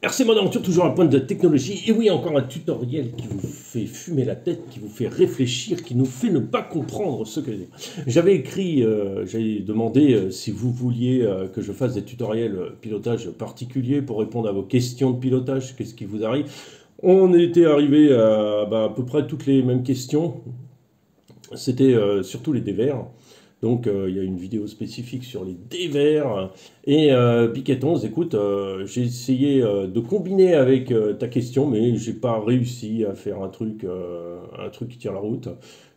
RC Mode Aventure, toujours un point de technologie. Et oui, encore un tutoriel qui vous fait fumer la tête, qui vous fait réfléchir, qui nous fait ne pas comprendre ce que j'avais écrit. J'avais demandé si vous vouliez que je fasse des tutoriels pilotage particuliers pour répondre à vos questions de pilotage. Qu'est-ce qui vous arrive? On était arrivé à peu près toutes les mêmes questions. C'était surtout les dévers. Donc il y a une vidéo spécifique sur les dévers. Et Piqueton, écoute, j'ai essayé de combiner avec ta question, mais j'ai pas réussi à faire un truc qui tire la route.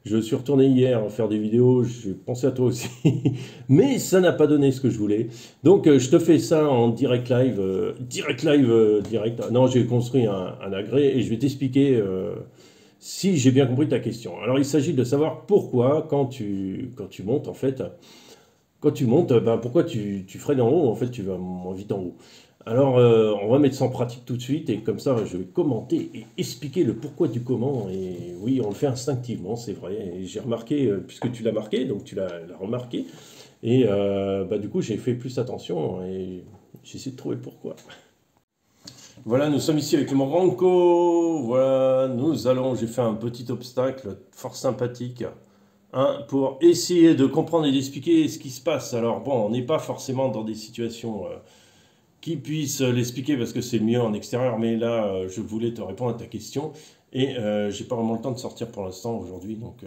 Je suis retourné hier faire des vidéos, j'ai pensé à toi aussi, mais ça n'a pas donné ce que je voulais. Donc je te fais ça en direct live, direct. Non, j'ai construit un agrès et je vais t'expliquer si j'ai bien compris ta question. Alors il s'agit de savoir pourquoi quand tu montes en fait, quand tu montes, pourquoi tu freines en haut, en fait tu vas moins vite en haut. Alors on va mettre ça en pratique tout de suite et comme ça je vais commenter et expliquer le pourquoi du comment. Et oui, on le fait instinctivement, c'est vrai. Et j'ai remarqué, puisque tu l'as marqué, donc tu l'as remarqué. Et du coup j'ai fait plus attention et j'ai essayé de trouver le pourquoi. Voilà, nous sommes ici avec le Moranco. Voilà, j'ai fait un petit obstacle fort sympathique hein, pour essayer de comprendre et d'expliquer ce qui se passe. Alors bon, on n'est pas forcément dans des situations qui puissent l'expliquer parce que c'est mieux en extérieur, mais là, je voulais te répondre à ta question et j'ai pas vraiment le temps de sortir pour l'instant aujourd'hui, donc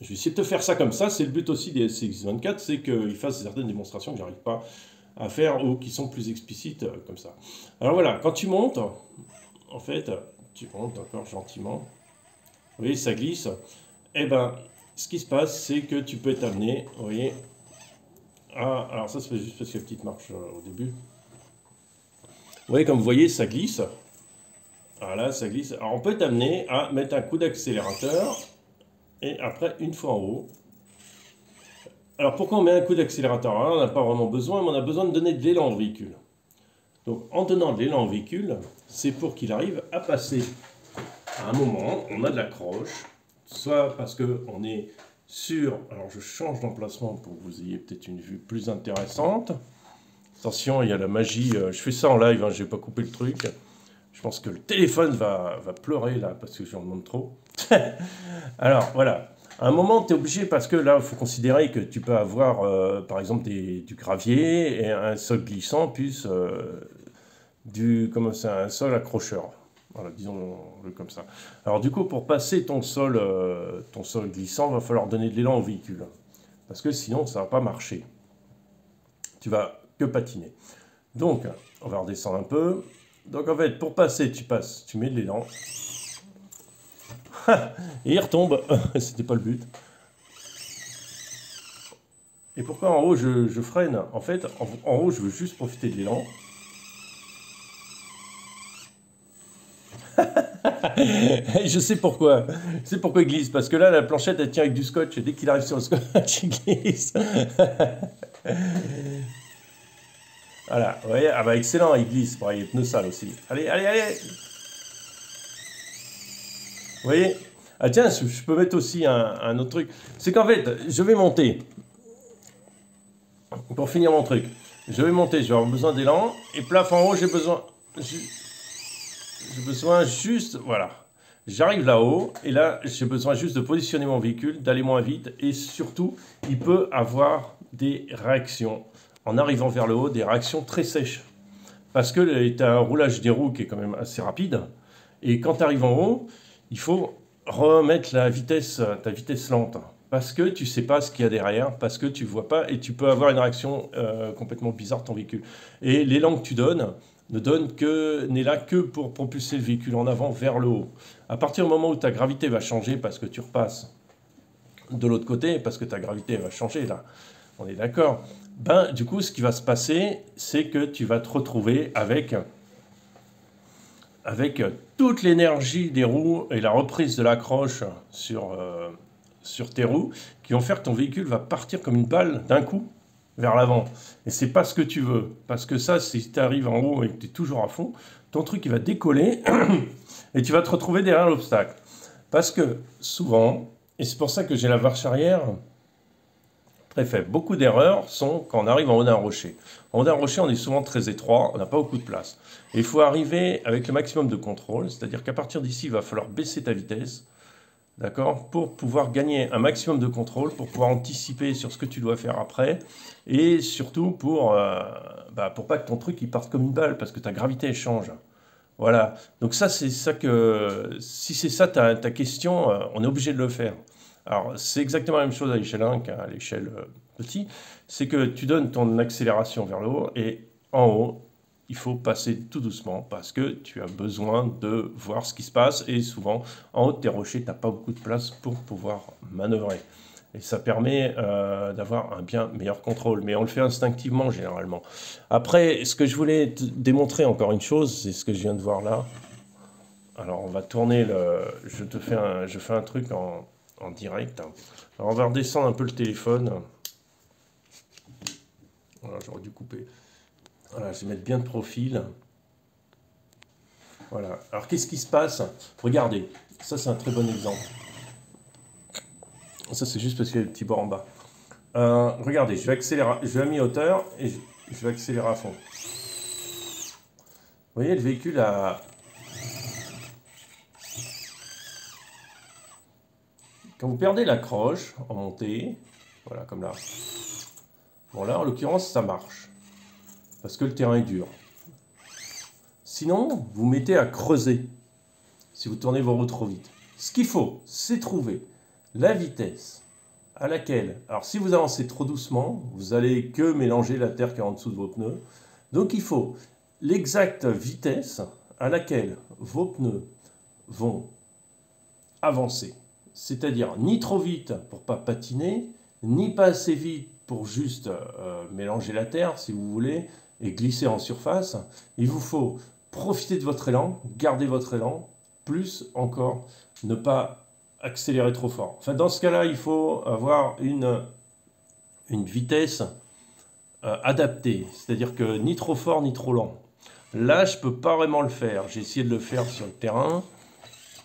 je vais essayer de te faire ça comme ça. C'est le but aussi des SCX24, c'est qu'ils fassent certaines démonstrations que j'arrive pas à faire ou qui sont plus explicites comme ça. Alors voilà, quand tu montes, en fait, tu montes encore gentiment, vous voyez, ça glisse, et ben, ce qui se passe, c'est que tu peux être amené, vous voyez, alors ça se fait juste parce qu'il y a une petite marche au début. Vous voyez, comme vous voyez, ça glisse. Voilà, ça glisse. Alors on peut être amené à mettre un coup d'accélérateur, et après, une fois en haut. Alors pourquoi on met un coup d'accélérateur? On n'a pas vraiment besoin, mais on a besoin de donner de l'élan au véhicule. Donc en donnant de l'élan au véhicule, c'est pour qu'il arrive à passer. À un moment, on a de l'accroche, soit parce qu'on est sur... Alors je change d'emplacement pour que vous ayez peut-être une vue plus intéressante. Attention, il y a la magie, je fais ça en live, hein, je n'ai pas coupé le truc. Je pense que le téléphone va pleurer là, parce que j'en demande trop. Alors voilà. À un moment, tu es obligé, parce que là, il faut considérer que tu peux avoir, par exemple, du gravier et un sol glissant, plus un sol accrocheur. Voilà, disons-le comme ça. Alors du coup, pour passer ton sol glissant, il va falloir donner de l'élan au véhicule. Parce que sinon, ça ne va pas marcher. Tu vas que patiner. Donc, on va redescendre un peu. Donc en fait, pour passer, tu mets de l'élan. Et il retombe, c'était pas le but. Et pourquoi en haut je freine? En fait, en haut, je veux juste profiter de l'élan. Je sais pourquoi. C'est pourquoi il glisse. Parce que là, la planchette, elle tient avec du scotch. Et dès qu'il arrive sur le scotch, il glisse. Voilà, vous voyez, ah bah excellent, il glisse. Bon, il est pneu sale aussi. Allez, allez, allez! Vous voyez? Ah tiens, je peux mettre aussi un autre truc. C'est qu'en fait, je vais monter. Pour finir mon truc. Je vais monter, je vais avoir besoin d'élan. Et plaf en haut, j'ai besoin juste... Voilà. J'arrive là-haut. Et là, j'ai besoin juste de positionner mon véhicule, d'aller moins vite. Et surtout, il peut avoir des réactions. En arrivant vers le haut, des réactions très sèches. Parce que tu as un roulage des roues qui est quand même assez rapide. Et quand tu arrives en haut, il faut remettre ta vitesse lente. Parce que tu ne sais pas ce qu'il y a derrière, parce que tu ne vois pas, et tu peux avoir une réaction complètement bizarre de ton véhicule. Et l'élan que tu donnes n'est là que pour propulser le véhicule en avant vers le haut. À partir du moment où ta gravité va changer, parce que tu repasses de l'autre côté, parce que ta gravité va changer là, on est d'accord, du coup, ce qui va se passer, c'est que tu vas te retrouver avec toute l'énergie des roues et la reprise de l'accroche sur tes roues qui vont faire que ton véhicule va partir comme une balle d'un coup vers l'avant. Et c'est pas ce que tu veux. Parce que ça, si tu arrives en haut et que tu es toujours à fond, ton truc il va décoller et tu vas te retrouver derrière l'obstacle. Parce que souvent, et c'est pour ça que j'ai la marche arrière très faible. Beaucoup d'erreurs sont quand on arrive en haut d'un rocher. En haut d'un rocher, on est souvent très étroit, on n'a pas beaucoup de place. Et il faut arriver avec le maximum de contrôle, c'est-à-dire qu'à partir d'ici, il va falloir baisser ta vitesse, d'accord, pour pouvoir gagner un maximum de contrôle, pour pouvoir anticiper sur ce que tu dois faire après, et surtout pour pas que ton truc il parte comme une balle, parce que ta gravité change. Voilà, donc ça c'est ça que, si c'est ça ta question, on est obligé de le faire. Alors c'est exactement la même chose à l'échelle 1 qu'à l'échelle petit, c'est que tu donnes ton accélération vers le haut, et en haut, il faut passer tout doucement, parce que tu as besoin de voir ce qui se passe, et souvent, en haut de tes rochers, tu n'as pas beaucoup de place pour pouvoir manœuvrer. Et ça permet d'avoir un bien meilleur contrôle, mais on le fait instinctivement généralement. Après, ce que je voulais te démontrer encore une chose, c'est ce que je viens de voir là. Alors on va tourner je fais un truc en direct. Alors on va redescendre un peu le téléphone. Voilà, j'aurais dû couper. Voilà, je vais mettre bien de profil. Voilà. Alors qu'est-ce qui se passe? Regardez, ça c'est un très bon exemple. Ça, c'est juste parce qu'il y a le petit bord en bas. Regardez, je vais accélérer, je vais à mi-hauteur et je vais accélérer à fond. Vous voyez, le véhicule a... Quand vous perdez l'accroche en montée, voilà, comme là. Bon, là, en l'occurrence, ça marche. Parce que le terrain est dur. Sinon, vous mettez à creuser si vous tournez vos roues trop vite. Ce qu'il faut, c'est trouver la vitesse à laquelle, alors si vous avancez trop doucement, vous allez que mélanger la terre qui est en dessous de vos pneus. Donc il faut l'exacte vitesse à laquelle vos pneus vont avancer. C'est-à-dire ni trop vite pour pas patiner, ni pas assez vite pour juste mélanger la terre, si vous voulez, et glisser en surface. Il vous faut profiter de votre élan, garder votre élan, plus encore ne pas accélérer trop fort. Enfin, dans ce cas-là, il faut avoir une vitesse adaptée, c'est-à-dire que ni trop fort ni trop lent. Là, je ne peux pas vraiment le faire. J'ai essayé de le faire sur le terrain.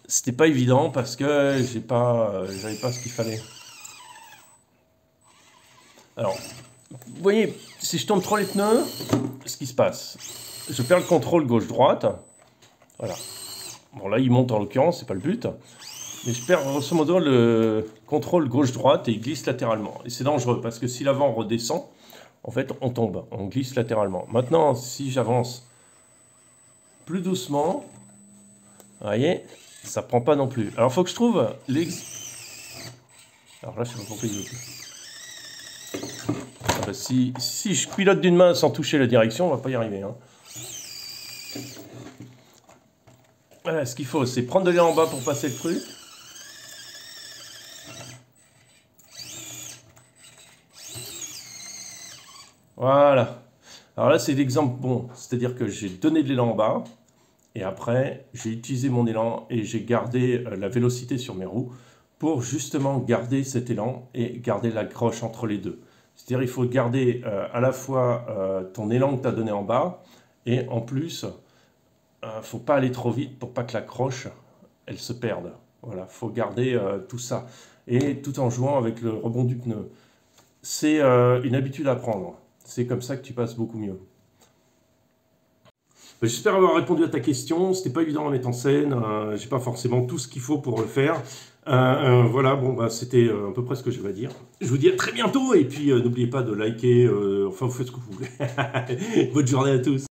C'était pas évident parce que j'avais pas ce qu'il fallait. Alors, vous voyez, si je tourne trop les pneus, ce qui se passe, je perds le contrôle gauche-droite. Voilà. Bon, là, il monte en l'occurrence, c'est pas le but. Mais je perds grosso modo le contrôle gauche-droite et il glisse latéralement. Et c'est dangereux parce que si l'avant redescend, en fait, on tombe, on glisse latéralement. Maintenant, si j'avance plus doucement, vous voyez, ça prend pas non plus. Alors, il faut que je trouve les... Alors là, je ne sais pas pourquoi il veut. Si je pilote d'une main sans toucher la direction, on va pas y arriver. Hein. Voilà, ce qu'il faut, c'est prendre de l'élan en bas pour passer le truc. Voilà. Alors là, c'est l'exemple bon. C'est-à-dire que j'ai donné de l'élan en bas. Et après, j'ai utilisé mon élan et j'ai gardé la vélocité sur mes roues pour justement garder cet élan et garder l'accroche entre les deux. C'est-à-dire il faut garder à la fois ton élan que tu as donné en bas et en plus, il ne faut pas aller trop vite pour pas que l'accroche, elle se perde. Voilà, il faut garder tout ça. Et tout en jouant avec le rebond du pneu. C'est une habitude à prendre. C'est comme ça que tu passes beaucoup mieux. J'espère avoir répondu à ta question. C'était pas évident à mettre en scène. J'ai pas forcément tout ce qu'il faut pour le faire. Voilà, bon, bah, c'était à peu près ce que je vais dire. Je vous dis à très bientôt et puis n'oubliez pas de liker. Enfin, vous faites ce que vous voulez. Bonne journée à tous.